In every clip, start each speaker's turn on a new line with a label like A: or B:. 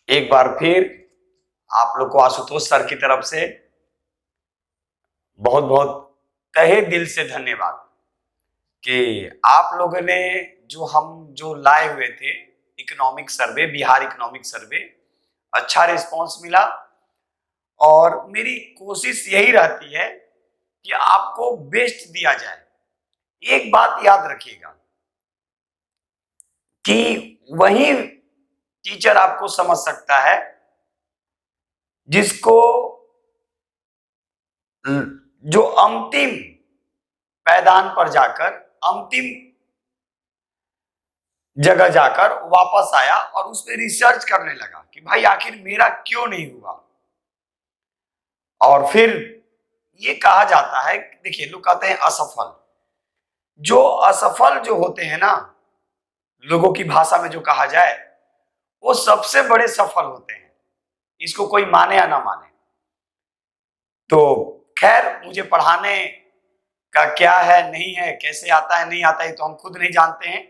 A: एक बार फिर आप लोग को आशुतोष सर की तरफ से बहुत बहुत तहे दिल से धन्यवाद कि आप लोगों ने जो लाए हुए थे economic survey, Bihar economic survey, अच्छा रिस्पांस मिला। और मेरी कोशिश यही रहती है कि आपको बेस्ट दिया जाए। एक बात याद रखिएगा कि वही टीचर आपको समझ सकता है जिसको जो अंतिम पैदान पर जाकर, अंतिम जगह जाकर वापस आया और उस पर रिसर्च करने लगा कि भाई आखिर मेरा क्यों नहीं हुआ। और फिर ये कहा जाता है, देखिए लोग कहते हैं असफल, जो असफल जो होते हैं ना, लोगों की भाषा में जो कहा जाए, वो सबसे बड़े सफल होते हैं, इसको कोई माने या ना माने। तो खैर, मुझे पढ़ाने का क्या है, नहीं है, कैसे आता है नहीं आता है, तो हम खुद नहीं जानते हैं।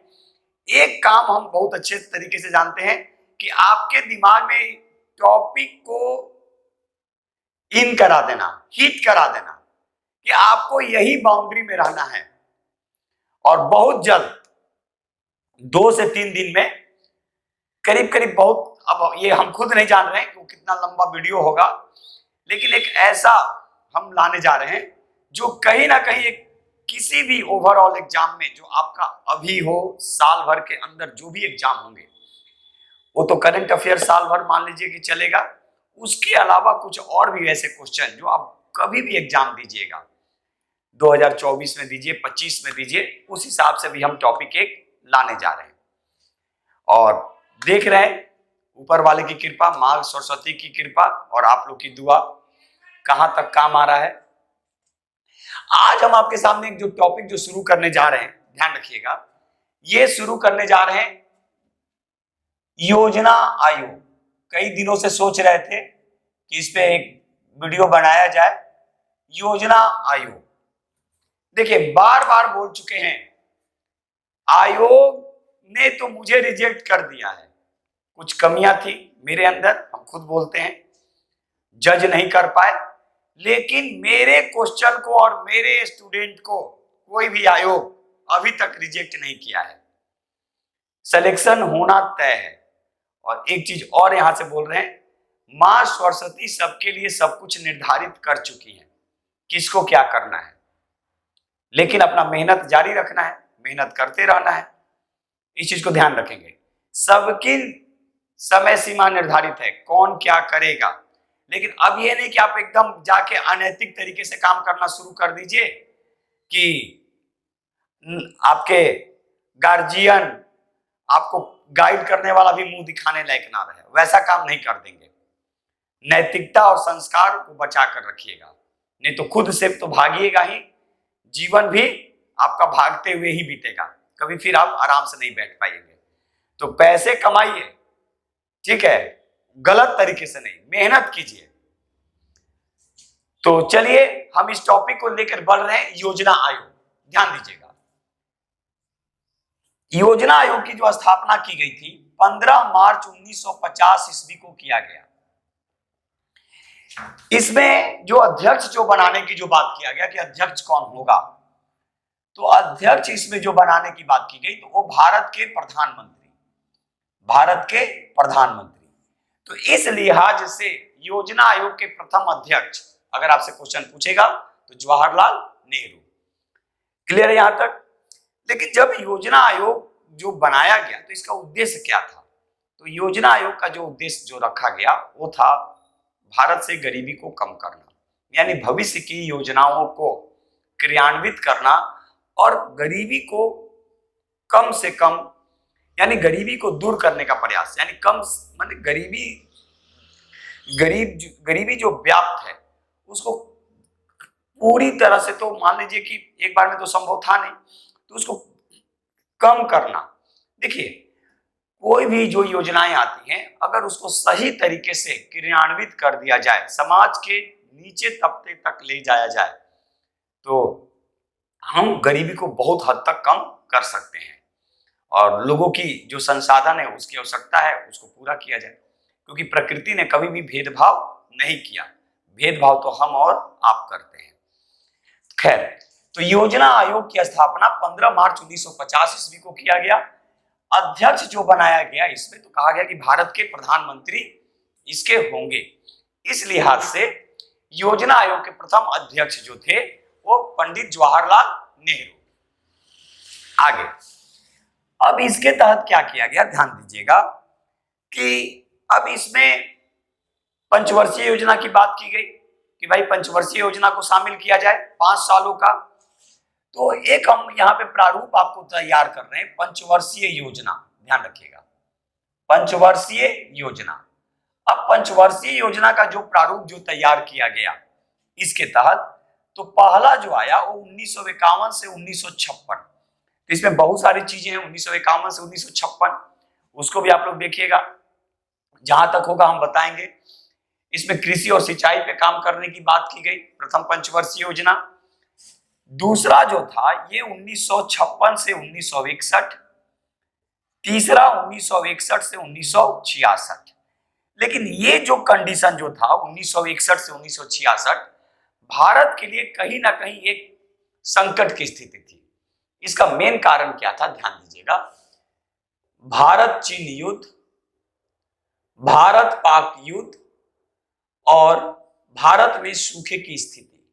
A: एक काम हम बहुत अच्छे तरीके से जानते हैं कि आपके दिमाग में टॉपिक को इन करा देना, हिट करा देना कि आपको यही बाउंड्री में रहना है। और बहुत जल्द 2 से 3 दिन में करीब करीब, बहुत अब ये हम खुद नहीं जान रहे हैं कि कितना लंबा वीडियो होगा, लेकिन एक ऐसा हम लाने जा रहे हैं जो कहीं ना कहीं एक किसी भी ओवरऑल एग्जाम में, जो आपका अभी हो, साल भर के अंदर जो भी एग्जाम होंगे, वो तो करंट अफेयर साल भर मान लीजिए कि चलेगा, उसके अलावा कुछ और भी ऐसे क्वेश्चन जो आप कभी भी एग्जाम दीजिएगा, 2024 में दीजिए, 25 में दीजिए, उस हिसाब से भी हम टॉपिक एक लाने जा रहे हैं। और देख रहे हैं ऊपर वाले की कृपा, माँ सरस्वती की कृपा और आप लोग की दुआ कहां तक काम आ रहा है। आज हम आपके सामने जो टॉपिक जो शुरू करने जा रहे हैं, ध्यान रखिएगा, ये शुरू करने जा रहे हैं योजना आयोग। कई दिनों से सोच रहे थे कि इस पे एक वीडियो बनाया जाए, योजना आयोग। देखिए, बार बार बोल चुके हैं, आयोग ने तो मुझे रिजेक्ट कर दिया है, कुछ कमियां थी मेरे अंदर, हम खुद बोलते हैं, जज नहीं कर पाए, लेकिन मेरे क्वेश्चन को और मेरे स्टूडेंट को कोई भी आयोग अभी तक रिजेक्ट नहीं किया है। सिलेक्शन होना तय है। और एक चीज और यहां से बोल रहे हैं, मां सरस्वती सबके लिए सब कुछ निर्धारित कर चुकी है, किसको क्या करना है, लेकिन अपना मेहनत जारी रखना है, मेहनत करते रहना है। इस चीज को ध्यान रखेंगे, सबकी समय सीमा निर्धारित है, कौन क्या करेगा। लेकिन अब ये नहीं कि आप एकदम जाके अनैतिक तरीके से काम करना शुरू कर दीजिए कि आपके गार्जियन, आपको गाइड करने वाला भी मुंह दिखाने लायक ना रहे। वैसा काम नहीं कर देंगे। नैतिकता और संस्कार को बचा कर रखिएगा, नहीं तो खुद से तो भागिएगा ही, जीवन भी आपका भागते हुए ही बीतेगा, कभी फिर आप आराम से नहीं बैठ पाएंगे। तो पैसे कमाइए, ठीक है, गलत तरीके से नहीं, मेहनत कीजिए। तो चलिए हम इस टॉपिक को लेकर बढ़ रहे हैं, योजना आयोग। ध्यान दीजिएगा, योजना आयोग की जो स्थापना की गई थी 15 मार्च 1950 ईस्वी को किया गया। इसमें जो अध्यक्ष जो बनाने की जो बात किया गया कि अध्यक्ष कौन होगा, तो अध्यक्ष इसमें जो बनाने की बात की गई, तो वो भारत के प्रधानमंत्री, भारत के प्रधानमंत्री। तो इस लिहाज से योजना आयोग के प्रथम अध्यक्ष, अगर आपसे क्वेश्चन पूछेगा तो जवाहरलाल नेहरू। क्लियर है यहां तक? लेकिन जब योजना आयोग जो बनाया गया तो इसका उद्देश्य क्या था? तो योजना आयोग का जो उद्देश्य जो रखा गया वो था भारत से गरीबी को कम करना, यानी भविष्य की योजनाओं को क्रियान्वित करना और गरीबी को कम से कम, यानी गरीबी को दूर करने का प्रयास, यानी कम मतलब गरीबी जो व्याप्त है उसको पूरी तरह से, तो मान लीजिए कि एक बार में तो संभव था नहीं, तो उसको कम करना। देखिए, कोई भी जो योजनाएं आती हैं, अगर उसको सही तरीके से क्रियान्वित कर दिया जाए, समाज के नीचे तबके तक ले जाया जाए, तो हम गरीबी को बहुत हद तक कम कर सकते हैं और लोगों की जो संसाधन है, उसकी आवश्यकता है, उसको पूरा किया जाए। क्योंकि प्रकृति ने कभी भी भेदभाव नहीं किया। भेदभाव तो हम और आप करते हैं। खैर, तो योजना आयोग की स्थापना 15 मार्च 1950 ईस्वी को किया गया। अध्यक्ष जो बनाया गया, इसमें तो कहा गया कि भारत के प्रधानमंत्री इसके होंगे। इस लिहाज से योजना आयोग के प्रथम अध्यक्ष जो थे वो पंडित जवाहरलाल नेहरू। आगे, अब इसके तहत क्या किया गया, ध्यान दीजिएगा कि अब इसमें पंचवर्षीय योजना की बात की गई कि भाई पंचवर्षीय योजना को शामिल किया जाए 5 सालों का। तो एक हम यहाँ पे प्रारूप आपको तैयार कर रहे हैं, पंचवर्षीय योजना, ध्यान रखिएगा, पंचवर्षीय योजना। अब पंचवर्षीय योजना का जो प्रारूप जो तैयार किया गया इसके तहत, तो पहला जो आया वो 1951 से 1956। तो इसमें बहुत सारी चीजें हैं, 1951 से 1956, उसको भी आप लोग देखिएगा, जहां तक होगा हम बताएंगे। इसमें कृषि और सिंचाई पे काम करने की बात की गई, प्रथम पंचवर्षीय योजना। दूसरा जो था ये 1956 से 1961, तीसरा 1961 से 1966। लेकिन ये जो कंडीशन जो था 1961 से 1966 भारत के लिए कहीं ना कहीं एक संकट की स्थिति थी। इसका मेन कारण क्या था, ध्यान दीजिएगा, भारत चीन युद्ध, भारत पाक युद्ध और भारत में सूखे की स्थिति,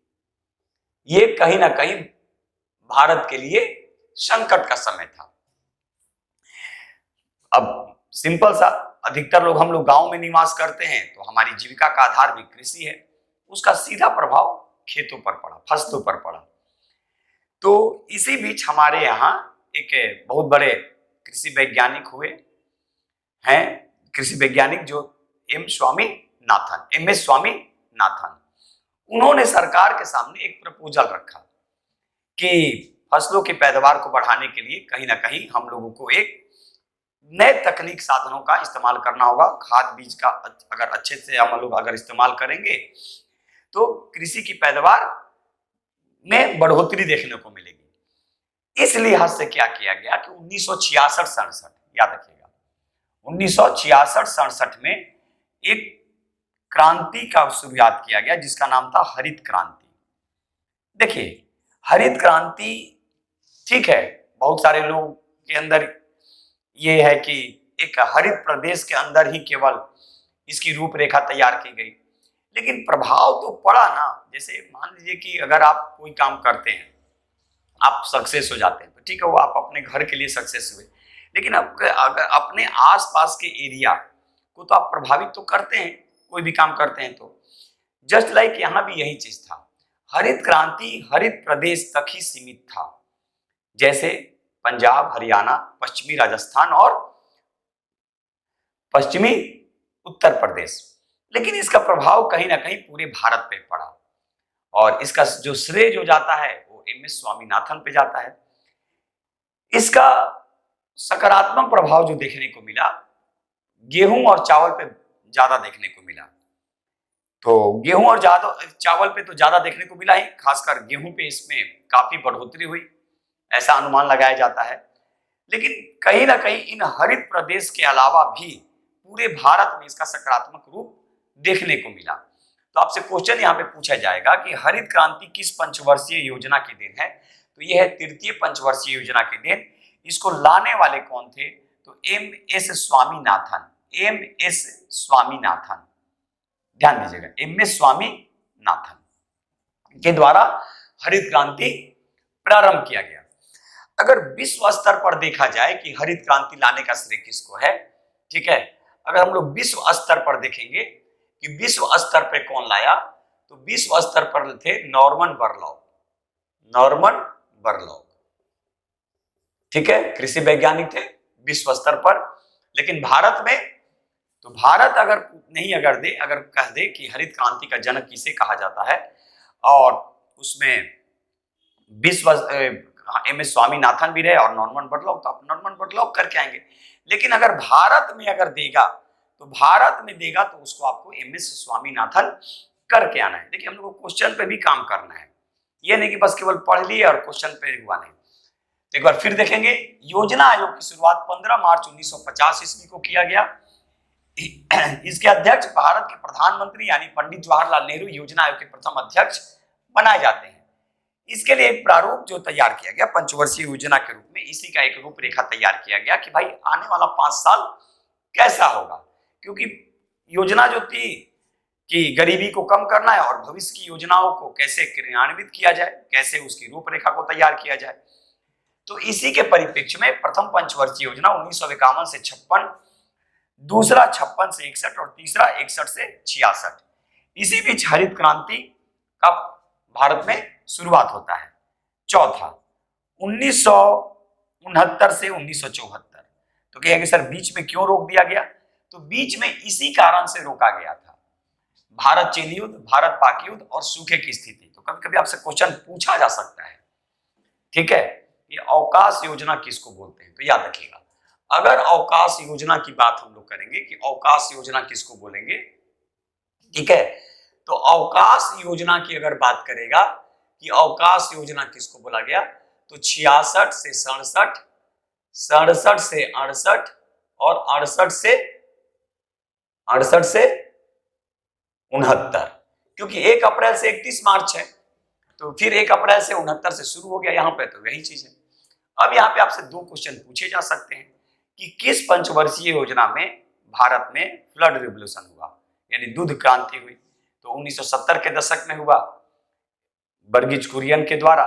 A: ये कहीं ना कहीं भारत के लिए संकट का समय था। अब सिंपल सा, अधिकतर लोग, हम लोग गांव में निवास करते हैं, तो हमारी जीविका का आधार भी कृषि है, उसका सीधा प्रभाव खेतों पर पड़ा, फसलों पर पड़ा। तो इसी बीच हमारे यहाँ एक बहुत बड़े कृषि वैज्ञानिक हुए हैं, कृषि वैज्ञानिक जो एम.एस. स्वामीनाथन। उन्होंने सरकार के सामने एक प्रपोजल रखा कि फसलों की पैदावार को बढ़ाने के लिए कहीं ना कहीं हम लोगों को एक नए तकनीक साधनों का इस्तेमाल करना होगा। खाद बीज का अगर अच्छे से हम लोग अगर इस्तेमाल करेंगे तो कृषि की पैदावार में बढ़ोतरी देखने को मिलेगी। इस लिहाज से क्या किया गया कि 1966-67, याद रखिएगा, 1966-67 में एक क्रांति का शुरुआत किया गया जिसका नाम था हरित क्रांति। देखिए, हरित क्रांति ठीक है, बहुत सारे लोग के अंदर ये है कि एक हरित प्रदेश के अंदर ही केवल इसकी रूपरेखा तैयार की गई, लेकिन प्रभाव तो पड़ा ना। जैसे मान लीजिए कि अगर आप कोई काम करते हैं, आप सक्सेस हो जाते हैं, तो ठीक है, वो आप अपने घर के लिए सक्सेस हुए, लेकिन अगर अपने आसपास के एरिया को तो आप प्रभावित तो करते हैं, कोई भी काम करते हैं तो। जस्ट लाइक यहाँ भी यही चीज था, हरित क्रांति हरित प्रदेश तक ही सीमित था, जैसे पंजाब, हरियाणा, पश्चिमी राजस्थान और पश्चिमी उत्तर प्रदेश। लेकिन इसका प्रभाव कहीं ना कहीं पूरे भारत पे पड़ा, और इसका जो श्रेय जो जाता है वो एम.एस. स्वामीनाथन पे जाता है। इसका सकारात्मक प्रभाव जो देखने को मिला, गेहूं और चावल पे ज्यादा देखने को मिला। तो गेहूं और चावल पे तो ज्यादा देखने को मिला ही, खासकर गेहूं पे इसमें काफी बढ़ोतरी हुई, ऐसा अनुमान लगाया जाता है। लेकिन कहीं ना कहीं इन हरित प्रदेश के अलावा भी पूरे भारत में इसका सकारात्मक रूप देखने को मिला। तो आपसे क्वेश्चन यहाँ पे पूछा जाएगा कि हरित क्रांति किस पंचवर्षीय योजना की देन है, तो यह है तृतीय पंचवर्षीय योजना की देन। इसको लाने वाले कौन थे, तो एम.एस. स्वामीनाथन, एम.एस. स्वामीनाथन, ध्यान दीजिएगा, एम.एस. स्वामीनाथन के द्वारा हरित क्रांति प्रारंभ किया गया। अगर विश्व स्तर पर देखा जाए कि हरित क्रांति लाने का श्रेय किसको है, ठीक है, अगर हम लोग विश्व स्तर पर देखेंगे कि विश्व स्तर पर कौन लाया, तो विश्व स्तर पर थे नॉर्मन बोरलॉग, ठीक है, कृषि वैज्ञानिक थे विश्व स्तर पर। लेकिन भारत में, तो भारत अगर नहीं अगर कह दे कि हरित क्रांति का जनक किसे कहा जाता है, और उसमें विश्व एम.एस. स्वामीनाथन भी रहे और नॉर्मन बोरलॉग, तो आप नॉर्मन बोरलॉग करके आएंगे। लेकिन अगर भारत में अगर देगा, तो भारत में देगा तो उसको आपको एम.एस. स्वामीनाथन करके आना है। देखिए, हम लोग को क्वेश्चन पे भी काम करना है, ये नहीं कि बस केवल पढ़ लिए और क्वेश्चन पे हुआ नहीं। तो एक बार फिर देखेंगे, योजना आयोग की शुरुआत 15 मार्च 1950 ईस्वी को किया गया। इसके अध्यक्ष भारत के प्रधानमंत्री यानी पंडित जवाहरलाल नेहरू योजना आयोग के प्रथम अध्यक्ष बनाए जाते हैं। इसके लिए एक प्रारूप जो तैयार किया गया पंचवर्षीय योजना के रूप में, इसी का एक रूपरेखा तैयार किया गया कि भाई आने वाला 5 साल कैसा होगा, क्योंकि योजना जो थी कि गरीबी को कम करना है और भविष्य की योजनाओं को कैसे क्रियान्वित किया जाए, कैसे उसकी रूपरेखा को तैयार किया जाए। तो इसी के परिप्रेक्ष्य में प्रथम पंचवर्षीय योजना 1951 से 56, दूसरा 56 से 61 और तीसरा 61 से 66। इसी बीच हरित क्रांति का भारत में शुरुआत होता है। चौथा 1969 से 1974। तो कहेंगे सर बीच में क्यों रोक दिया गया? तो बीच में इसी कारण से रोका गया था, भारत चीन युद्ध, भारत पाक युद्ध और सूखे की स्थिति। तो कभी कभी आपसे क्वेश्चन पूछा जा सकता है, ठीक है, ये अवकाश योजना किसको बोलते हैं? तो याद रखिएगा, अगर अवकाश योजना की बात हम लोग करेंगे कि अवकाश योजना किसको बोलेंगे, ठीक है, तो अवकाश योजना की अगर बात करेगा कि अवकाश योजना किसको बोला गया, तो 66 से 67, 67 से 68 और 68 से 69, क्योंकि 1 अप्रैल से 31 मार्च है, तो फिर 1 अप्रैल से 69 से शुरू हो गया यहाँ पे, तो वही चीज है। अब यहाँ पे आपसे 2 क्वेश्चन पूछे जा सकते हैं कि किस पंचवर्षीय योजना में भारत में फ्लड रिवोल्यूशन हुआ, यानी दूध क्रांति हुई? तो 1970 के दशक में हुआ वर्गीज कुरियन के द्वारा,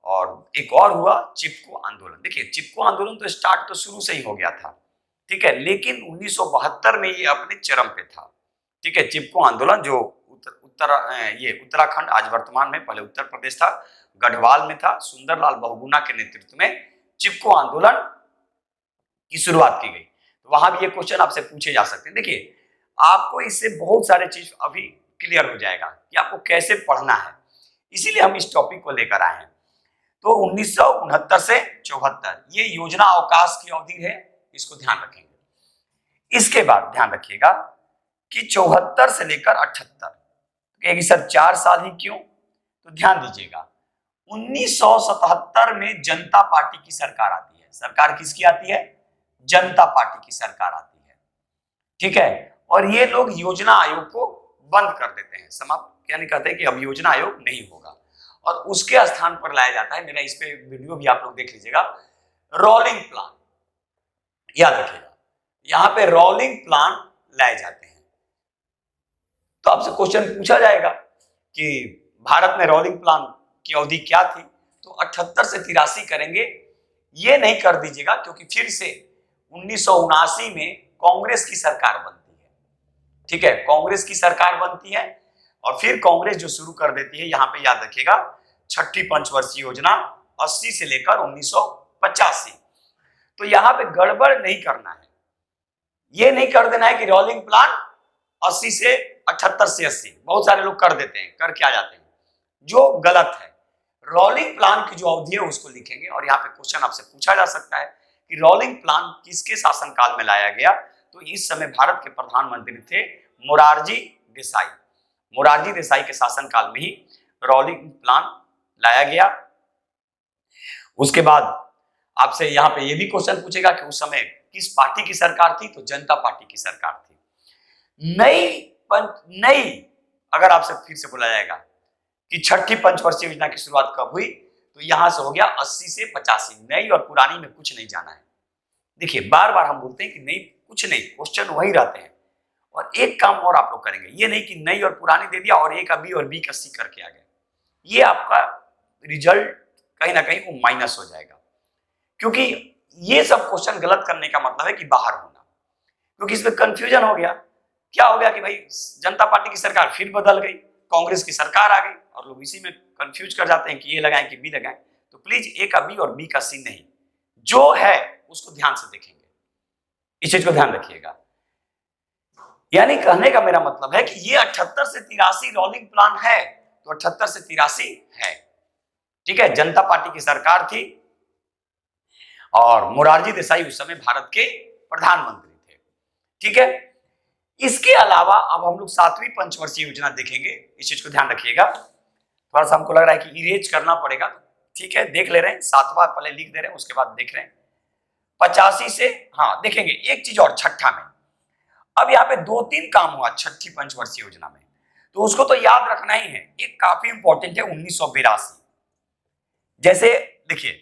A: और एक और हुआ चिपको आंदोलन। देखिए चिपको आंदोलन तो स्टार्ट तो शुरू से ही हो गया था, ठीक है, लेकिन 1972 में ये अपने चरम पे था, ठीक है। चिपको आंदोलन जो उत्तराखंड, आज वर्तमान में, पहले उत्तर प्रदेश था, गढ़वाल में था, सुंदरलाल बहुगुणा के नेतृत्व में चिपको आंदोलन की शुरुआत की गई। तो वहां भी ये क्वेश्चन आपसे पूछे जा सकते हैं। देखिए आपको इससे बहुत सारे चीज अभी क्लियर हो जाएगा कि आपको कैसे पढ़ना है, इसीलिए हम इस टॉपिक को लेकर आए हैं। तो 1969 से 74 ये योजना अवकाश की अवधि है, इसको ध्यान रखेंगे। इसके बाद ध्यान रखिएगा कि 74 से लेकर 78, कहेगी सर 4 साल ही क्यों? तो ध्यान दीजिएगा, 1977 में जनता पार्टी की सरकार आती है। सरकार किसकी आती है? जनता पार्टी की सरकार आती है, ठीक है, और ये लोग योजना आयोग को बंद कर देते हैं, समाप्त, यानी कहते हैं कि अब योजना आयोग नहीं होगा, और उसके स्थान पर लाया जाता है, मेरा इस पे वीडियो भी आप लोग देख लीजिएगा, रोलिंग प्लान। याद रखिएगा यहां पे रोलिंग प्लान लाए जाते हैं। तो आपसे क्वेश्चन पूछा जाएगा कि भारत में रोलिंग प्लान की अवधि क्या थी? तो 78 से 83 करेंगे, ये नहीं कर दीजिएगा, क्योंकि फिर से 1979 में कांग्रेस की सरकार बनती है, ठीक है, कांग्रेस की सरकार बनती है, और फिर कांग्रेस जो शुरू कर देती है, यहां पे याद रखिएगा, छठी पंचवर्षीय योजना 80 से लेकर 1985। तो यहां पे गड़बड़ नहीं करना है, ये नहीं कर देना है कि रोलिंग प्लान 80 से 78 से 80, बहुत सारे लोग कर देते हैं, कर क्या जाते हैं, जो गलत है। रोलिंग प्लान की जो अवधि है उसको लिखेंगे, और यहाँ पे क्वेश्चन आपसे पूछा जा सकता है कि रोलिंग प्लान किसके शासनकाल में लाया गया? तो इस समय भारत के प्रधानमंत्री थे मोरारजी देसाई। मोरारजी देसाई के शासनकाल में ही रोलिंग प्लान लाया गया। उसके बाद आपसे यहाँ पे ये भी क्वेश्चन पूछेगा कि उस समय किस पार्टी की सरकार थी? तो जनता पार्टी की सरकार थी। नई अगर आपसे फिर से बोला जाएगा कि छठी पंचवर्षीय योजना की शुरुआत कब हुई, तो यहां से हो गया 80 से 85। नई और पुरानी में कुछ नहीं जाना है। देखिए बार बार हम बोलते हैं कि नई कुछ नहीं, क्वेश्चन वही रहते हैं। और एक काम और आप लोग करेंगे, ये नहीं कि नई और पुरानी दे दिया और ए का बी और बी का सी करके आ गए, ये आपका रिजल्ट कहीं ना कहीं वो माइनस हो जाएगा, क्योंकि ये सब क्वेश्चन गलत करने का मतलब है कि बाहर होना, क्योंकि इसमें कंफ्यूजन हो गया। क्या हो गया कि भाई जनता पार्टी की सरकार फिर बदल गई, कांग्रेस की सरकार आ गई, और लोग इसी में कंफ्यूज कर जाते हैं कि ये लगाएं कि बी लगाएं। तो प्लीज ए का बी और बी का सी नहीं, जो है उसको ध्यान से देखेंगे, इस चीज को ध्यान रखिएगा। यानी कहने का मेरा मतलब है कि ये 78 से 83 रोलिंग प्लान है, तो 78 से 83 है, ठीक है। जनता पार्टी की सरकार थी और मोरारजी देसाई उस समय भारत के प्रधानमंत्री थे, ठीक है। इसके अलावा अब हम लोग 7वीं पंचवर्षीय योजना देखेंगे, इस चीज को ध्यान रखिएगा। थोड़ा सा हमको लग रहा है कि इरेज करना पड़ेगा, ठीक है, देख ले रहे हैं, 7वां पहले लिख दे रहे हैं, उसके बाद देख रहे हैं 85 से, हाँ देखेंगे एक चीज और, छठा में अब यहाँ पे 2-3 काम हुआ छठी पंचवर्षीय योजना में, तो उसको तो याद रखना ही है। एक काफी इंपॉर्टेंट है 1982। जैसे देखिए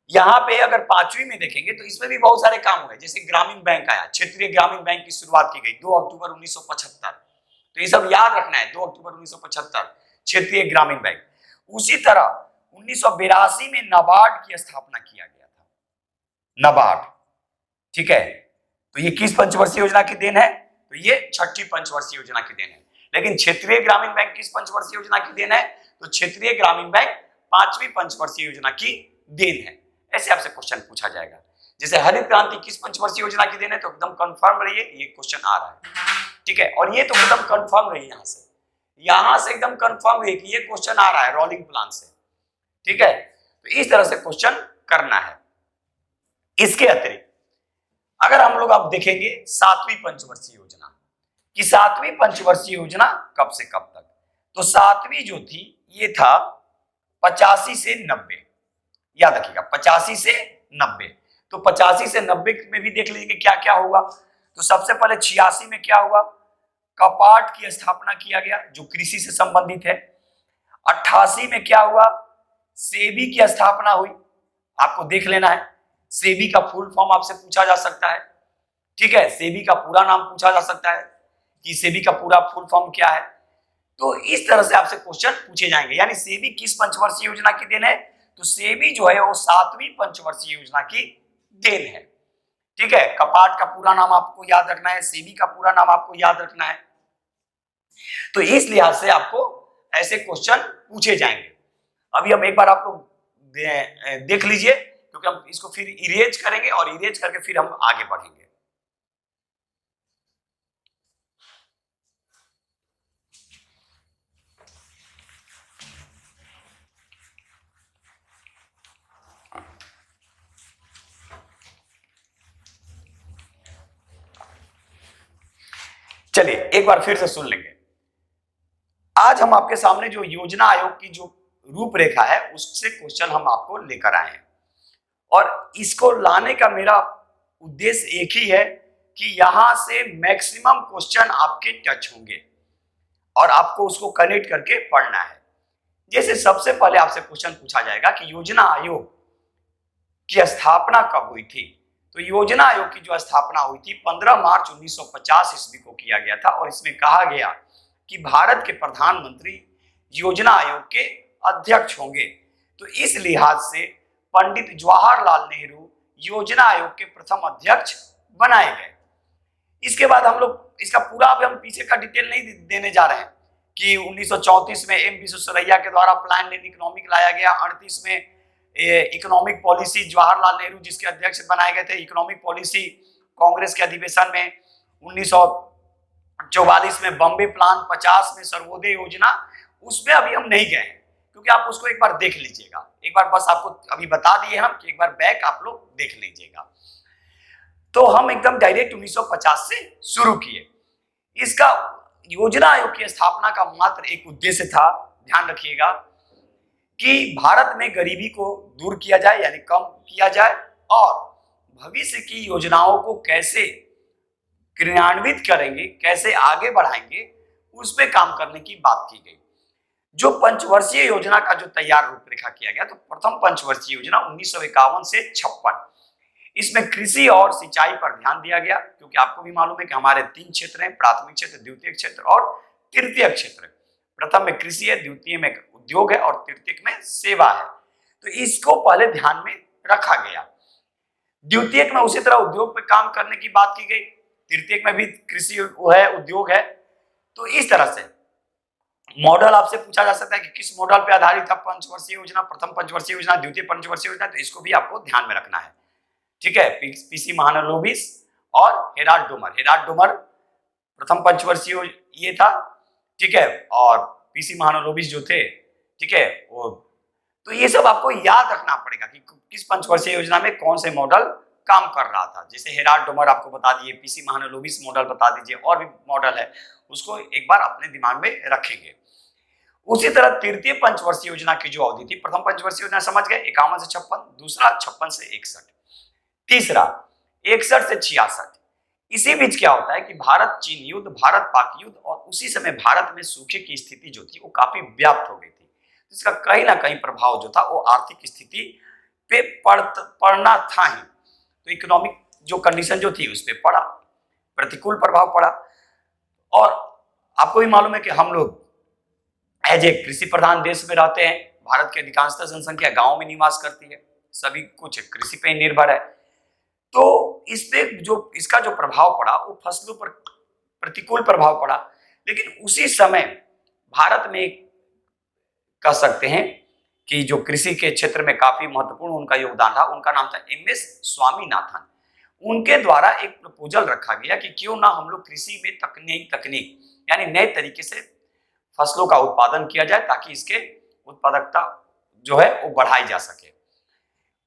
A: यहाँ पे अगर 5वीं में देखेंगे तो इसमें भी बहुत सारे काम हुए, जैसे ग्रामीण बैंक आया, क्षेत्रीय ग्रामीण बैंक की शुरुआत की गई 2 अक्टूबर 1975। तो ये सब याद रखना है, 2 अक्टूबर 1975 क्षेत्रीय ग्रामीण बैंक। उसी तरह 1982 में नाबार्ड की स्थापना किया गया था, नाबार्ड, ठीक है। तो ये किस पंचवर्षीय योजना की देन है? तो ये छठी पंचवर्षीय योजना की देन है। लेकिन क्षेत्रीय ग्रामीण बैंक किस पंचवर्षीय योजना की देन है? तो क्षेत्रीय ग्रामीण बैंक 5वीं पंचवर्षीय योजना की देन है। ऐसे आपसे क्वेश्चन पूछा जाएगा। जैसे हरित क्रांति किस पंचवर्षीय योजना की देन है? तो एकदम कंफर्म रहिए, ये क्वेश्चन आ रहा है, ठीक है। और ये तो एकदम कंफर्म रहिए, यहां से एकदम कंफर्म रहिए कि ये क्वेश्चन आ रहा है रोलिंग प्लान से, ठीक है। तो इस तरह से क्वेश्चन करना है। इसके अतिरिक्त अगर हम लोग अब देखेंगे 7वीं पंचवर्षीय योजना कि 7वीं पंचवर्षीय योजना कब से कब तक, तो 7वीं जो थी ये था 85 से 90, याद रखिएगा 85 से 90। तो 85 से 90 में भी देख लीजिए क्या क्या हुआ। तो सबसे पहले 86 में क्या हुआ? कपाट की स्थापना किया गया जो कृषि से संबंधित है। 88 में क्या हुआ? सेबी की स्थापना हुई, आपको देख लेना है। सेबी का फुल फॉर्म आपसे पूछा जा सकता है, ठीक है। सेबी का पूरा नाम पूछा जा सकता है कि सेबी का पूरा फुल फॉर्म क्या है। तो इस तरह से आपसे क्वेश्चन पूछे जाएंगे। यानी सेबी किस पंचवर्षीय योजना की देन है? तो सेबी जो है वो 7वीं पंचवर्षीय योजना की देन है, ठीक है। कपाट का पूरा नाम आपको याद रखना है, सेबी का पूरा नाम आपको याद रखना है। तो इस लिहाज से आपको ऐसे क्वेश्चन पूछे जाएंगे। अभी हम एक बार आप लोग देख लीजिए, क्योंकि हम इसको फिर इरेज करेंगे और इरेज करके फिर हम आगे बढ़ेंगे। चलिए एक बार फिर से सुन लेंगे। आज हम आपके सामने जो योजना आयोग की जो रूपरेखा है उससे क्वेश्चन हम आपको लेकर आए हैं, और इसको लाने का मेरा उद्देश्य एक ही है कि यहां से मैक्सिमम क्वेश्चन आपके टच होंगे और आपको उसको कनेक्ट करके पढ़ना है। जैसे सबसे पहले आपसे क्वेश्चन पूछा जाएगा कि योजना आयोग की स्थापना कब हुई थी? तो योजना आयोग की जो स्थापना हुई थी 15 मार्च 1950 ईस्वी को किया गया था, और इसमें कहा गया कि भारत के प्रधानमंत्री योजना आयोग के अध्यक्ष होंगे। तो इस लिहाज से पंडित जवाहरलाल नेहरू योजना आयोग के प्रथम अध्यक्ष बनाए गए। इसके बाद हम लोग इसका पूरा अब हम पीछे का डिटेल नहीं देने जा रहे हैं कि 1934 में एम विश्वेश्वरैया के द्वारा प्लान एंड इकोनॉमिक लाया गया, 38 में इकोनॉमिक पॉलिसी जवाहरलाल नेहरू जिसके अध्यक्ष बनाए गए थे, इकोनॉमिक पॉलिसी कांग्रेस के अधिवेशन में 1944 में बॉम्बे प्लान, 50 में सर्वोदय योजना, उसमें अभी हम नहीं गए हैं क्योंकि आप उसको एक बार देख लीजिएगा। एक बार बस आपको अभी बता दिए हम कि एक बार बैक आप लोग देख लीजिएगा। तो हम एकदम डायरेक्ट 1950 से शुरू किए। इसका योजना आयोग की स्थापना का मात्र एक उद्देश्य था, ध्यान रखिएगा, कि भारत में गरीबी को दूर किया जाए यानी कम किया जाए, और भविष्य की योजनाओं को कैसे क्रियान्वित करेंगे, कैसे आगे बढ़ाएंगे, उस पर काम करने की बात की गई। जो पंचवर्षीय योजना का जो तैयार रूपरेखा किया गया, तो प्रथम पंचवर्षीय योजना 1951 से 56, इसमें कृषि और सिंचाई पर ध्यान दिया गया, क्योंकि आपको भी मालूम है कि हमारे 3 क्षेत्र हैं, प्राथमिक क्षेत्र, द्वितीय क्षेत्र और तृतीय क्षेत्र। प्रथम में कृषि है, द्वितीय में उद्योग है और तृतीय में सेवा है। तो इसको पहले ध्यान में रखा गया। द्वितीय में उसी तरह उद्योग पे काम करने की बात की गई, तृतीय में भी कृषि है, उद्योग है। तो इस तरह से मॉडल आपसे पूछा जा सकता है कि किस मॉडल पे आधारित था पंचवर्षीय योजना, प्रथम पंचवर्षीय योजना, द्वितीय पंचवर्षीय योजना, तो इसको भी आपको ध्यान में रखना है, ठीक है। पीसी महालनोबिस और हेराल्ड डोमर, हेराल्ड डोमर प्रथम पंचवर्षीय ये था, ठीक है, और पीसी महालनोबिस जो थे, ठीक है, वो। तो ये सब आपको याद रखना पड़ेगा कि किस पंचवर्षीय योजना में कौन से मॉडल काम कर रहा था। जैसे हेराल्ड डोमर आपको बता दिए, पीसी महालनोबिस मॉडल बता दीजिए, और भी मॉडल है, उसको एक बार अपने दिमाग में रखेंगे। उसी तरह तृतीय पंचवर्षीय योजना की जो अवधि थी, प्रथम पंचवर्षीय योजना समझ गए 51 से 56, दूसरा 56 से 61, तीसरा 61 से 66, इसी बीच क्या होता है कि भारत चीन युद्ध, भारत पाक युद्ध, और उसी समय भारत में सूखे की स्थिति जो थी वो काफी व्याप्त हो गई थी। इसका कहीं ना कहीं प्रभाव जो था वो आर्थिक स्थिति पे पड़ना था ही। तो इकोनॉमिक जो कंडीशन जो थी उस पर पड़ा, प्रतिकूल प्रभाव पड़ा। और आपको भी मालूम है कि हम लोग एज ए कृषि प्रधान देश में रहते हैं। भारत की अधिकांशतः जनसंख्या गांव में निवास करती है, सभी कुछ कृषि पे निर्भर है। तो इस पे जो इसका जो प्रभाव पड़ा वो फसलों पर प्रतिकूल प्रभाव पड़ा। लेकिन उसी समय भारत में कह सकते हैं कि जो कृषि के क्षेत्र में काफी महत्वपूर्ण उनका योगदान था, उनका नाम था एमएस स्वामीनाथन। उनके द्वारा एक प्रपोजल रखा गया कि क्यों ना हम लोग कृषि में तकनीक यानी नए तरीके से फसलों का उत्पादन किया जाए ताकि इसके उत्पादकता जो है वो बढ़ाई जा सके।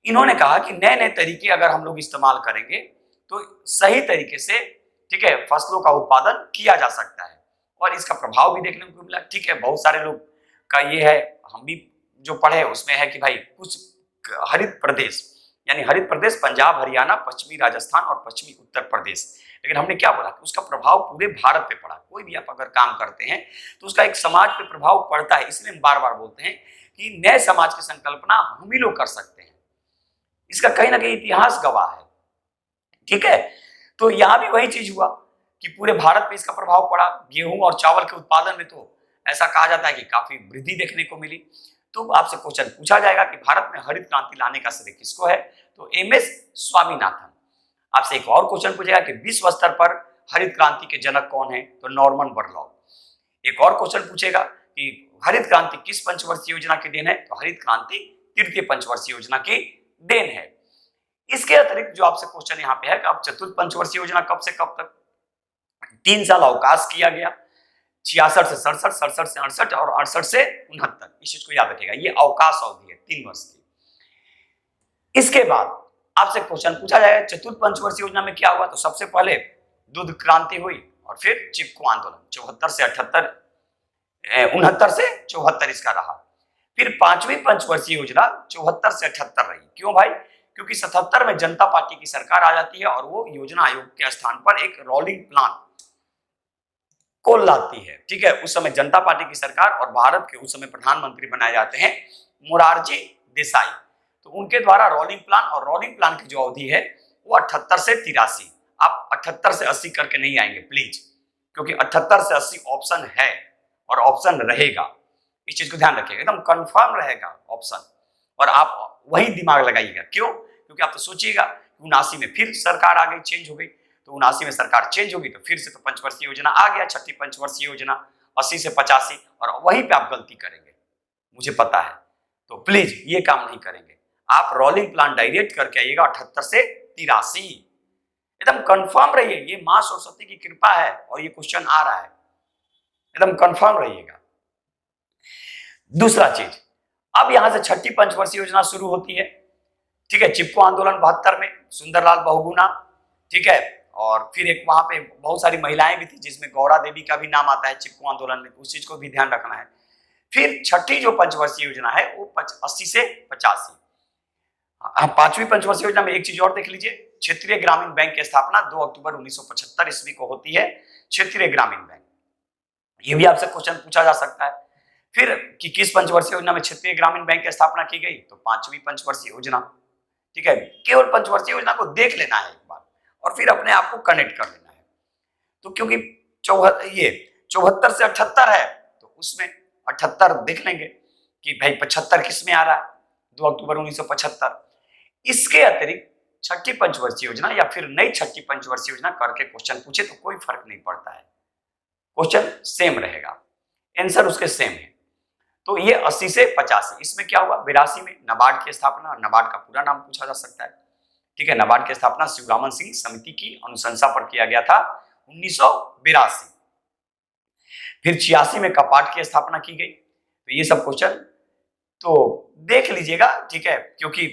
A: इन्होंने कहा कि नए नए तरीके अगर हम लोग इस्तेमाल करेंगे तो सही तरीके से, ठीक है, फसलों का उत्पादन किया जा सकता है। और इसका प्रभाव भी देखने को मिला। ठीक है, बहुत सारे लोग का ये है, हम भी जो पढ़े उसमें है कि भाई कुछ हरित प्रदेश यानी हरित प्रदेश पंजाब, हरियाणा, पश्चिमी राजस्थान और पश्चिमी उत्तर प्रदेश। लेकिन हमने क्या बोला कि उसका प्रभाव पूरे भारत पे पड़ा। कोई भी आप अगर काम करते हैं तो उसका एक समाज पे प्रभाव पड़ता है। इसलिए हम बार बार बोलते हैं कि नए समाज की संकल्पना हम ही लोग कर सकते हैं। इसका कहीं ना कहीं इतिहास गवाह है। ठीक है, तो यहां भी वही चीज हुआ कि पूरे भारत पे इसका प्रभाव पड़ा। गेहूं और चावल के उत्पादन में तो ऐसा कहा जाता है कि काफी वृद्धि देखने को मिली। तो आपसे क्वेश्चन पूछा जाएगा कि भारत में हरित क्रांति लाने का श्रेय किसको है, तो एमएस स्वामीनाथन। आपसे एक और क्वेश्चन पूछेगा कि विश्व स्तर पर हरित क्रांति के जनक कौन है, तो नॉर्मन बोरलॉग। एक और क्वेश्चन पूछेगा कि हरित क्रांति किस पंचवर्षीय योजना की देन है, तो हरित क्रांति तृतीय पंचवर्षीय योजना की देन है। इसके अतिरिक्त जो आपसे क्वेश्चन यहाँ पे है कि अब चतुर्थ पंचवर्षीय योजना कब से कब तक, 3 साल अवकाश किया गया, 66 से 67, 67 से 68 और 68 से 69। इस चीज को याद रखिएगा, ये अवकाश अवधि है 3 वर्ष की। इसके बाद आपसे क्वेश्चन पूछा जाएगा चतुर्थ पंचवर्षीय योजना में क्या हुआ, तो सबसे पहले दूध क्रांति हुई और फिर चिपको आंदोलन 74 से 78, 69 से 74 इसका रहा। फिर पांचवी पंचवर्षीय योजना 74 से 78 रही। क्यों भाई, क्योंकि 77 में जनता पार्टी की सरकार आ जाती है और वो योजना आयोग के स्थान पर एक रोलिंग प्लान को लाती है। ठीक है, उस समय जनता पार्टी की सरकार और भारत के उस समय प्रधानमंत्री बनाए जाते हैं मोरारजी देसाई। तो उनके द्वारा रोलिंग प्लान, और रोलिंग प्लान की जो अवधि है वो 78 से 83। आप 78 से 80 करके नहीं आएंगे प्लीज, क्योंकि 78 से 80 ऑप्शन है और ऑप्शन रहेगा। इस चीज को ध्यान रखिएगा, एकदम कंफर्म रहेगा ऑप्शन। और आप वही दिमाग लगाइएगा। क्यों, क्योंकि आप तो सोचिएगा 79 में फिर सरकार आ गई, चेंज हो गई। तो 79 में सरकार चेंज होगी तो फिर से तो पंचवर्षीय योजना आ गया, छठी पंचवर्षीय योजना 80 से 85, और वहीं पे आप गलती करेंगे, मुझे पता है। तो प्लीज ये काम नहीं करेंगे, आप रोलिंग प्लान डायरेक्ट करके आइएगा 78 से 83। एकदम कंफर्म रहिए, ये मां सरस्वती की कृपा है और ये क्वेश्चन आ रहा है, एकदम कंफर्म रहिएगा। दूसरा चीज, अब यहां से छठी पंचवर्षीय योजना शुरू होती है। ठीक है, चिपको आंदोलन 72 में, सुंदरलाल बहुगुणा। ठीक है, और फिर एक वहां पे बहुत सारी महिलाएं भी थी जिसमें गौरा देवी का भी नाम आता है चिपको आंदोलन में, उस चीज को भी ध्यान रखना है। फिर छठी जो पंचवर्षीय योजना है वो 80 से 85। पांचवी पंचवर्षीय योजना में एक चीज और देख लीजिए, क्षेत्रीय ग्रामीण बैंक की स्थापना 2 अक्टूबर 1975 ईस्वी को होती है, क्षेत्रीय ग्रामीण बैंक। ये भी आपसे क्वेश्चन पूछा जा सकता है। फिर कि किस पंचवर्षीय योजना में क्षेत्रीय ग्रामीण बैंक की स्थापना की गई, तो पांचवी पंचवर्षीय योजना। ठीक है, केवल पंचवर्षीय योजना को देख लेना है एक बार और फिर अपने आप को कनेक्ट कर लेना है। तो क्योंकि ये 74 से 78 है तो उसमें 78 देख लेंगे कि भाई 75 किस में आ रहा है, 2 अक्टूबर 1975। इसके अतिरिक्त छठी पंचवर्षीय योजना या फिर नई छठी पंचवर्षीय योजना करके क्वेश्चन पूछे तो कोई फर्क नहीं पड़ता है, क्वेश्चन सेम रहेगा, आंसर उसके सेम है। तो ये 80 से 85। इसमें क्या हुआ, 82 में नाबार्ड की स्थापना, नाबार्ड का पूरा नाम पूछा जा सकता है। ठीक है, नाबार्ड की स्थापना शिवरामन सिंह समिति की अनुशंसा पर किया गया था 1982। फिर 86 में कपाट की स्थापना की गई। तो ये सब क्वेश्चन तो देख लीजिएगा। ठीक है, क्योंकि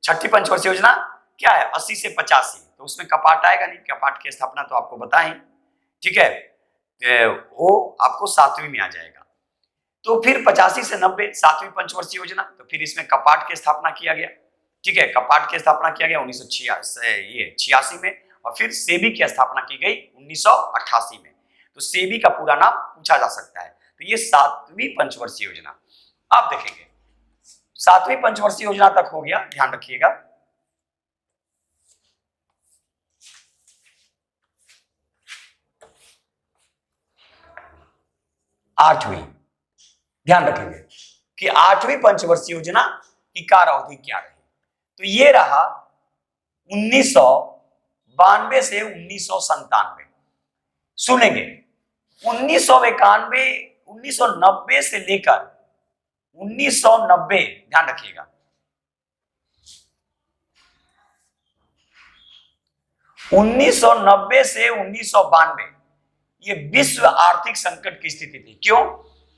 A: छठी पंचवर्षीय योजना क्या है 80 से 85, तो उसमें कपाट आएगा नहीं, कपाट की स्थापना तो आपको बताएं। ठीक है, वो आपको 7वीं में आ जाएगा। तो फिर 85 से 90 7वीं पंचवर्षीय योजना, तो फिर इसमें कपाट की स्थापना किया गया। ठीक है, कपाट की स्थापना किया गया 1986 में, और फिर सेबी की स्थापना की गई 1988 में। तो सेबी का पूरा नाम पूछा जा सकता है। तो ये 7वीं पंचवर्षीय योजना। आप देखेंगे 7वीं पंचवर्षीय योजना तक हो गया, ध्यान रखिएगा। 8वीं, ध्यान रखेंगे कि 8वीं पंचवर्षीय योजना की कार्यावधि क्या रही। तो ये रहा 1992 से 1997। सुनेंगे 1990 से लेकर 1990, ध्यान रखिएगा 1990 से 1992 ये विश्व आर्थिक संकट की स्थिति थी। क्यों?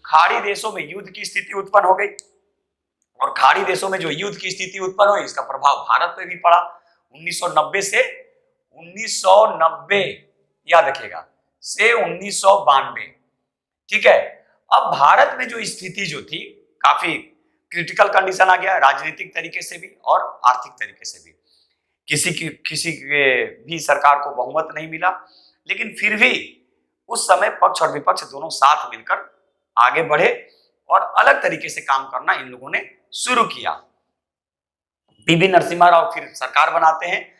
A: खाड़ी देशों में युद्ध की स्थिति उत्पन्न हो गई और खाड़ी देशों में जो युद्ध की स्थिति उत्पन्न हुई इसका प्रभाव भारत पे भी पड़ा। 1990 से 1990, याद रखिएगा, से 1992। ठीक है। अब भारत में जो स्थिति जो थी काफी क्रिटिकल कंडीशन आ गया, राजनीतिक तरीके से भी और आर्थिक तरीके से भी। किसी के भी सरकार को बहुमत नहीं मिला, लेकिन फिर भी उस समय पक्ष और विपक्ष दोनों साथ मिलकर आगे बढ़े और अलग तरीके से काम करना इन लोगों ने शुरू किया। पीवी नरसिम्हा राव फिर सरकार बनाते हैं,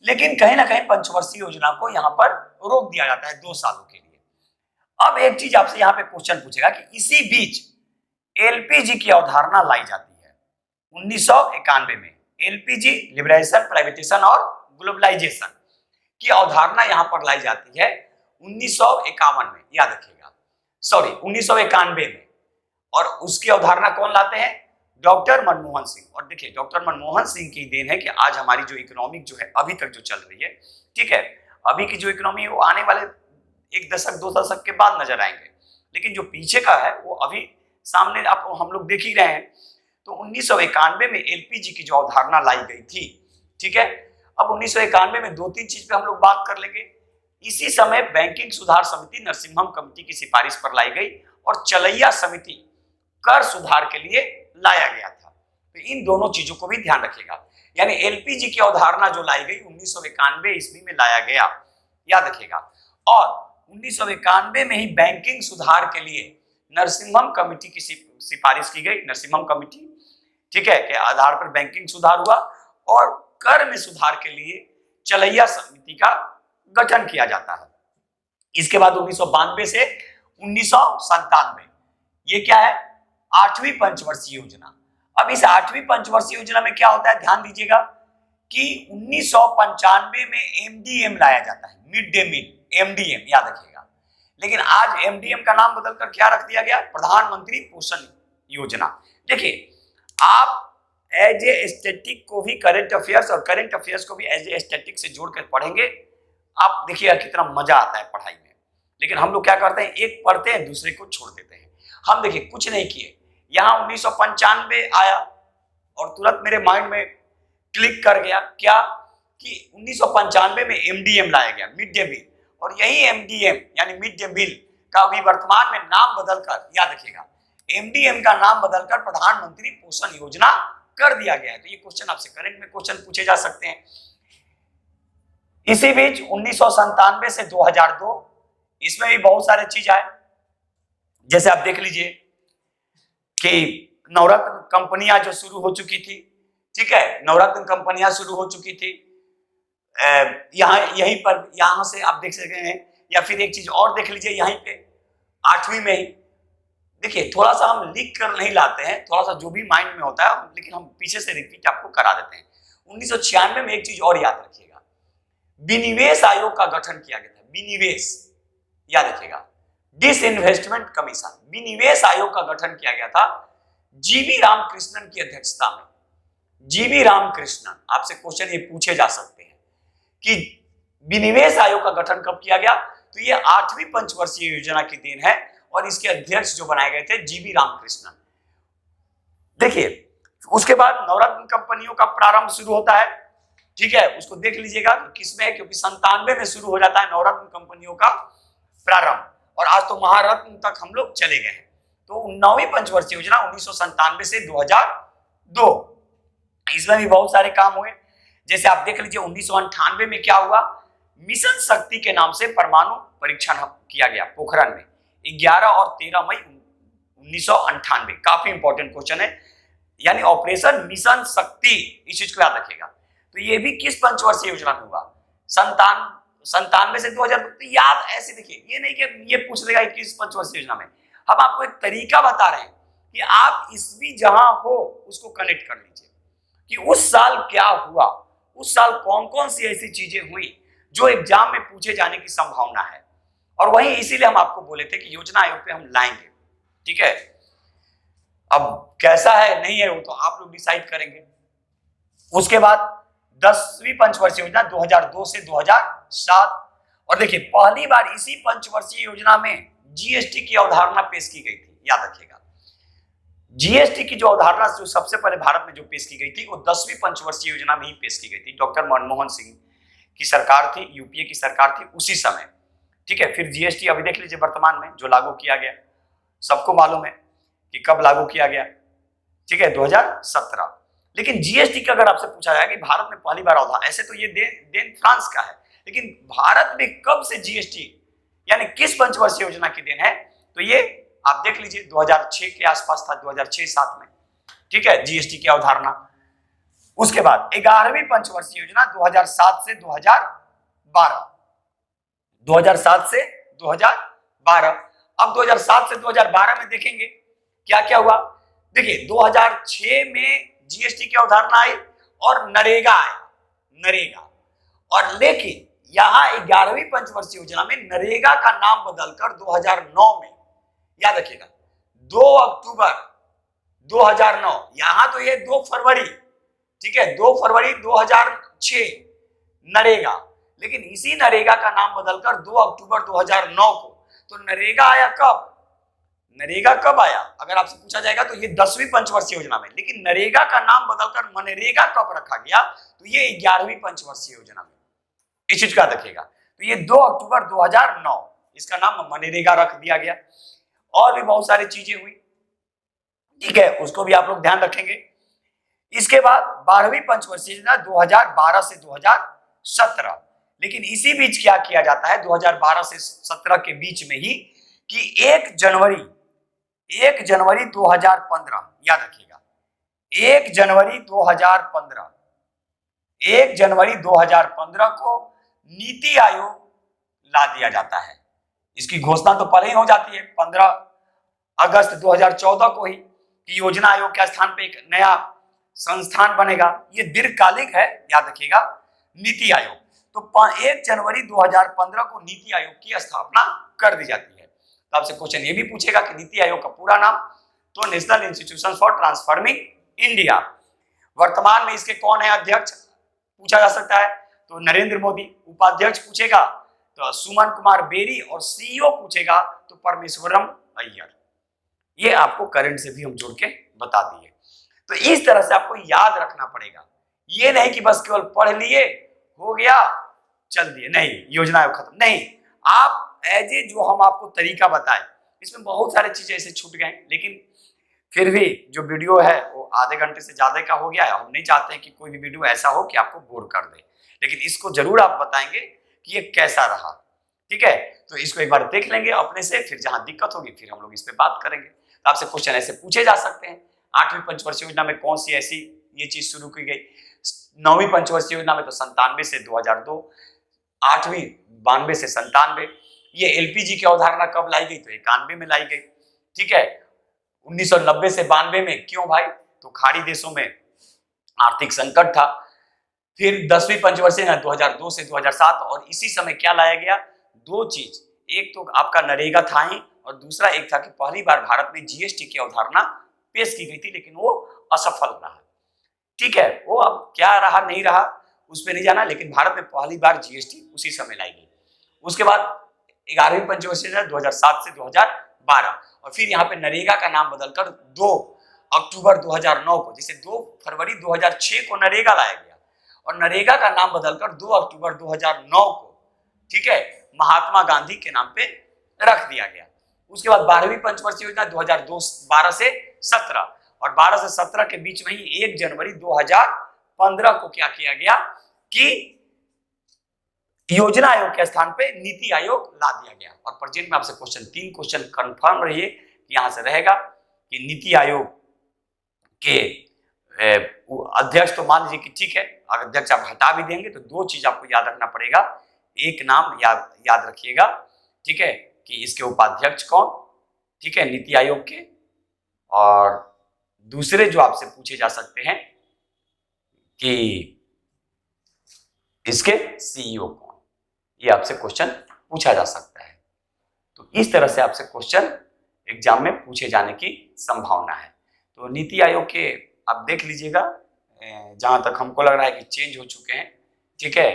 A: लेकिन कहीं ना कहीं पंचवर्षीय योजना को यहां पर रोक दिया जाता है 2 सालों के लिए। अब एक चीज आपसे यहां पे क्वेश्चन पूछेगा कि इसी बीच एलपीजी की अवधारणा लाई जाती है 1991 में। एलपीजी लिबरेशन, प्राइवेटाइजेशन और ग्लोबलाइजेशन की अवधारणा यहां पर लाई जाती है 1951 में, याद रखिएगा, सॉरी 1991 में। और उसकी अवधारणा कौन लाते हैं? डॉक्टर मनमोहन सिंह। और देखिए डॉक्टर मनमोहन सिंह की देन है कि आज हमारी जो इकोनॉमिक जो है अभी तक जो चल रही है, ठीक है, अभी की जो इकोनॉमी वो आने वाले 1 दशक 2 दशक के बाद नजर आएंगे, लेकिन जो पीछे का है वो अभी सामने आपको हम लोग देख ही रहे हैं। तो 1991 में एलपीजी की जो अवधारणा लाई गई थी, ठीक है। अब 1991 में 2-3 चीज पे हम लोग बात कर लेंगे। इसी समय बैंकिंग सुधार समिति नरसिम्हम कमेटी की सिफारिश पर लाई गई और चलैया समिति कर सुधार के लिए लाया गया था। तो इन दोनों चीजों को भी ध्यान रखिएगा। यानी एलपीजी की अवधारणा जो लाई गई 1991 ईस्वी में लाया गया, याद रखिएगा। और 1991 में ही बैंकिंग सुधार के लिए नरसिम्हम कमेटी की सिफारिश की गई, नरसिम्हम कमेटी, ठीक है, के आधार पर बैंकिंग सुधार हुआ और कर में सुधार के लिए चलैया समिति का गठन किया जाता है। इसके बाद 1992 से 1997, ये क्या है? 8वीं पंचवर्षीय योजना। अब इस 8वीं पंचवर्षीय योजना में क्या होता है, ध्यान दीजिएगा कि 1995 में एमडीएम लाया जाता है, मिड डे मील, एमडीएम, याद रखिएगा। लेकिन आज एमडीएम का नाम बदलकर क्या रख दिया गया? प्रधानमंत्री पोषण योजना। देखिए आप एज ए स्टैटिक को भी करंट अफेयर्स और करंट अफेयर्स को भी एज ए स्टैटिक से जोड़कर पढ़ेंगे, आप देखिएगा कितना मजा आता है पढ़ाई में। लेकिन हम लोग क्या करते हैं, एक पढ़ते हैं दूसरे को छोड़ देते हैं। हम देखिए कुछ नहीं किए, यहाँ 1995 आया और तुरंत मेरे माइंड में क्लिक कर गया क्या कि 1995 में एमडीएम लाया गया, मिड डे मील, और यही एमडीएम यानी मिड डे मील का अभी वर्तमान में नाम बदलकर, याद रखिएगा, एमडीएम का नाम बदलकर प्रधानमंत्री पोषण योजना कर दिया गया है। तो ये क्वेश्चन आपसे करंट में क्वेश्चन पूछे जा सकते हैं। इसी बीच 1997 से 2002, इसमें भी बहुत सारे चीज आए। जैसे आप देख लीजिए कि नवरत्न कंपनियां जो शुरू हो चुकी थी, ठीक है, नवरत्न कंपनियां शुरू हो चुकी थी यहीं पर, यहां से आप देख सकते हैं। या फिर एक चीज और देख लीजिए यहीं पे 8वीं में ही, देखिए थोड़ा सा हम लिख कर नहीं लाते हैं, थोड़ा सा जो भी माइंड में होता है, लेकिन हम पीछे से रिपीट आपको करा देते हैं। 1996 में एक चीज और याद रखिएगा, विनिवेश आयोग का गठन किया गया था। विनिवेश, याद रखिएगा, डिसइन्वेस्टमेंट कमीशन, विनिवेश आयोग का गठन किया गया था जीवी रामकृष्णन की अध्यक्षता में। जीवी रामकृष्णन, आपसे क्वेश्चन ये पूछे जा सकते हैं कि विनिवेश आयोग का गठन कब किया गया? तो ये 8वीं पंचवर्षीय योजना की देन है और इसके अध्यक्ष जो बनाए गए थे जीवी रामकृष्णन। देखिए उसके बाद नवरत्न कंपनियों का प्रारंभ शुरू होता है, ठीक है, उसको देख लीजिएगा किसमें है, क्योंकि 97 में शुरू हो जाता है नवरत्न कंपनियों का प्रारंभ, और आज तो महारत्न तक हम लोग चले गए हैं। तो 9वीं पंचवर्षीय योजना 1997 से 2002, इसमें भी बहुत सारे काम हुए। जैसे आप देख लीजिए 1998 में क्या हुआ मिशन शक्ति के नाम से परमाणु परीक्षण किया गया पोखरण में 11 और 13 मई 1998। काफी इंपॉर्टेंट क्वेश्चन है, यानी ऑपरेशन मिशन शक्ति, इस चीज को याद रखिएगा। तो ये भी किस पंचवर्षीय योजना में हुआ? 97 से 2000। तो याद ऐसे देखिए, ये नहीं कि ये पूछ देगा किस पंचवर्षीय योजना में। हम आपको एक तरीका बता रहे हैं कि आप ईस्वी जहां हो उसको कनेक्ट कर लीजिए कि उस साल क्या हुआ, उस साल कौन कौन सी ऐसी चीजें हुई जो एग्जाम में पूछे जाने की संभावना है। और वही इसीलिए हम आपको बोले थे कि योजना आयोग पे हम लाएंगे, ठीक है। अब कैसा है नहीं है वो तो आप लोग डिसाइड करेंगे। उसके बाद 10वीं पंचवर्षीय योजना 2002 से 2007। और देखिए पहली बार इसी पंचवर्षीय योजना में जीएसटी की अवधारणा पेश की गई थी, याद रखिएगा। जीएसटी की जो अवधारणा जो सबसे पहले भारत में जो पेश की गई थी वो 10वीं पंचवर्षीय योजना में ही पेश की गई थी। डॉक्टर मनमोहन सिंह की सरकार थी, यूपीए की सरकार थी उसी समय, ठीक है। फिर जीएसटी अभी देख लीजिए वर्तमान में जो लागू किया गया, सबको मालूम है कि कब लागू किया गया, ठीक है, 2017। लेकिन जीएसटी का अगर आपसे पूछा जाए कि भारत में पहली बार अवधारणा, ऐसे तो ये देन फ्रांस का है, लेकिन भारत में कब से जीएसटी यानी किस पंचवर्षीय योजना की देन है? तो ये आप देख लीजिए 2006 के आसपास था, 2006-07 में, ठीक है, जीएसटी की अवधारणा। उसके बाद 11वीं पंचवर्षीय योजना 2007 से 2012, 2007 से 2012। अब 2007 से 2012 में देखेंगे क्या क्या हुआ। देखिए 2006 में जीएसटी की अवधारणा आई और नरेगा आया, नरेगा। और लेकिन यहां 11वीं पंचवर्षीय योजना में नरेगा का नाम बदलकर 2009 में, याद रखिएगा 2 अक्टूबर 2009, यहां तो ये 2 फरवरी, ठीक है, 2 फरवरी 2006 नरेगा, लेकिन इसी नरेगा का नाम बदलकर 2 अक्टूबर 2009 को। तो नरेगा आया कब? नरेगा कब आया अगर आपसे पूछा जाएगा तो ये 10वीं पंचवर्षीय योजना में, लेकिन नरेगा का नाम बदलकर मनरेगा कब रखा गया? तो ये 11वीं पंचवर्षीय योजना में, इस चीज का रखिएगा। तो ये 2 अक्टूबर 2009 इसका नाम मनरेगा रख दिया गया। और भी बहुत सारी चीजें हुई, ठीक है, उसको भी आप लोग ध्यान रखेंगे। इसके बाद 12वीं पंचवर्षीय योजना 2012 से 2017, लेकिन इसी बीच क्या किया जाता है 2012 से 17 के बीच में ही कि 1 जनवरी 2015, याद रखिएगा 1 जनवरी 2015, 1 जनवरी 2015 को नीति आयोग ला दिया जाता है। इसकी घोषणा तो पहले ही हो जाती है 15 अगस्त 2014 को ही कि योजना आयोग के स्थान पे एक नया संस्थान बनेगा। ये दीर्घकालिक है, याद रखिएगा, नीति आयोग। तो 1 जनवरी 2015 को नीति आयोग की स्थापना कर दी जाती है। तो आपसे क्वेश्चन ये भी पूछेगा कि नीति आयोग का पूरा नाम, तो national institution for transforming India. वर्तमान में इसके कौन है अध्यक्ष पूछा जा सकता है, तो नरेंद्र मोदी। उपाध्यक्ष पूछेगा तो सुमन कुमार बेरी, और सीईओ पूछेगा तो परमेश्वरम अय्यर। ये आपको करंट से भी हम जोड़ के बता दिए। तो इस तरह से आपको याद रखना पड़ेगा, ये नहीं कि बस केवल पढ़ लिए हो गया चल दिए, नहीं योजना आयोग खत्म नहीं। आप एज ए जो हम आपको तरीका बताए, इसमें बहुत सारी चीजें ऐसे छूट गए, लेकिन फिर भी जो वीडियो है वो आधे घंटे से ज्यादा का हो गया है। हम नहीं चाहते हैं कि कोई भी वीडियो ऐसा हो कि आपको बोर कर दे, लेकिन इसको जरूर आप बताएंगे कि ये कैसा रहा, ठीक है। तो इसको एक बार देख लेंगे अपने से, फिर जहां दिक्कत होगी फिर हम लोग इस पे बात करेंगे। तो आपसे क्वेश्चन ऐसे पूछे जा सकते हैं, 8वीं पंचवर्षीय योजना में कौन सी ऐसी ये चीज शुरू की गई? 9वीं पंचवर्षीय योजना में तो 97 से 2002, 8वीं 92 से 97। ये एलपीजी की अवधारणा कब लाई गई? तो 91 में लाई गई, ठीक है। 1990 से 92 में, क्यों भाई? तो खाड़ी देशों में आर्थिक संकट था। फिर 10वीं पंचवर्षीय योजना 2002 से 2007, और इसी समय क्या लाया गया? 2 चीज, एक तो आपका नरेगा था ही, और दूसरा एक था कि पहली बार भारत में जीएसटी की अवधारणा पेश की गई थी, लेकिन वो असफल रहा, ठीक है। वो अब क्या रहा नहीं रहा उस पर नहीं जाना, लेकिन भारत में पहली बार जीएसटी उसी समय लाई गई। उसके बाद 11वीं पंचवर्षीय योजना 2007 से 2012, और फिर यहाँ पे नरेगा का नाम बदलकर 2 अक्टूबर 2009 को, जैसे 2 फरवरी 2006 को नरेगा लाया गया, और नरेगा का नाम बदलकर 2 अक्टूबर 2009 को, ठीक है, महात्मा गांधी के नाम पे रख दिया गया। उसके बाद 12वीं पंचवर्षीय योजना 2012 से 17, और 12 से 17 के बीच में ही 1 जनवरी 2015 को क्या किया गया कि योजना आयोग के स्थान पे नीति आयोग ला दिया गया। और प्रेजेंट में आपसे क्वेश्चन 3 क्वेश्चन कंफर्म रहिए कि यहां से रहेगा कि नीति आयोग के अध्यक्ष तो मान लीजिए कि ठीक है, अगर अध्यक्ष आप हटा भी देंगे तो 2 चीज आपको याद रखना पड़ेगा। एक नाम याद रखिएगा, ठीक है, कि इसके उपाध्यक्ष कौन, ठीक है, नीति आयोग के। और दूसरे जो आपसे पूछे जा सकते हैं कि इसके सीईओ कौन, ये आपसे क्वेश्चन पूछा जा सकता है। तो इस तरह से आपसे क्वेश्चन एग्जाम में पूछे जाने की संभावना है। तो नीति आयोग के आप देख लीजिएगा, जहां तक हमको लग रहा है कि चेंज हो चुके हैं, ठीक है,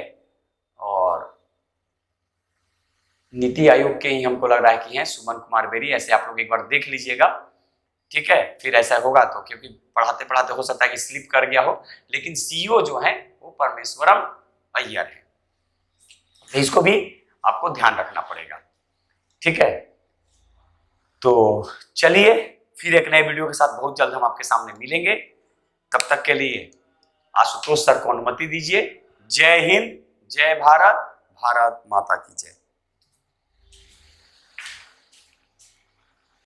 A: और नीति आयोग के ही हमको लग रहा है कि हैं सुमन कुमार बेरी। ऐसे आप लोग एक बार देख लीजिएगा, ठीक है, फिर ऐसा होगा तो, क्योंकि पढ़ाते पढ़ाते हो सकता है कि स्लिप कर गया हो, लेकिन सीईओ जो है वो परमेश्वरम अय्यर है, तो इसको भी आपको ध्यान रखना पड़ेगा, ठीक है। तो चलिए फिर एक नए वीडियो के साथ बहुत जल्द हम आपके सामने मिलेंगे। तब तक के लिए आशुतोष सर को अनुमति दीजिए। जय हिंद, जय भारत, भारत माता की जय।